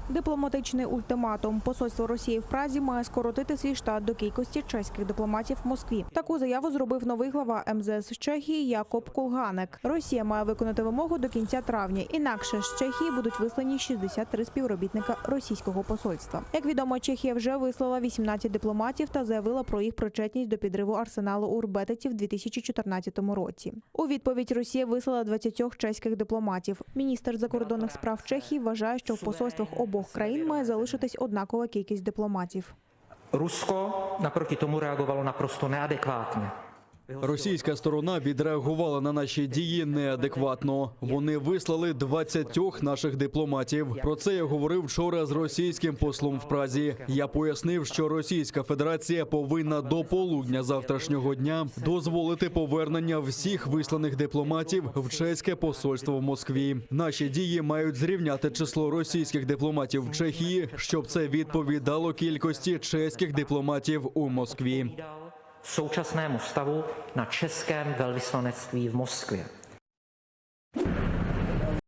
Дипломатичний ультиматум. Посольство Росії в Празі має скоротити свій штат до кількості чеських дипломатів в Москві. Таку заяву зробив новий глава МЗС Чехії Якоб Кулганек. Росія має виконати вимогу до кінця травня. Інакше з Чехії будуть вислані 63 співробітника російського посольства. Як відомо, Чехія вже вислала 18 дипломатів та заявила про їх причетність до підриву арсеналу у Рбетиці в 2014 році. У відповідь Росія вислала 20 чеських дипломатів. Міністр закордонних справ Чехії вважає, що в посольствах обох країн має залишитись однакова кількість дипломатів. Русько напроти тому реагувало напросто неадекватно. Російська сторона відреагувала на наші дії неадекватно. Вони вислали 20 наших дипломатів. Про це я говорив вчора з російським послом в Празі. Я пояснив, що Російська Федерація повинна до полудня завтрашнього дня дозволити повернення всіх висланих дипломатів в чеське посольство в Москві. Наші дії мають зрівняти число російських дипломатів в Чехії, щоб це відповідало кількості чеських дипломатів у Москві. Současnému stavu na českém velvyslanectví v Moskvě.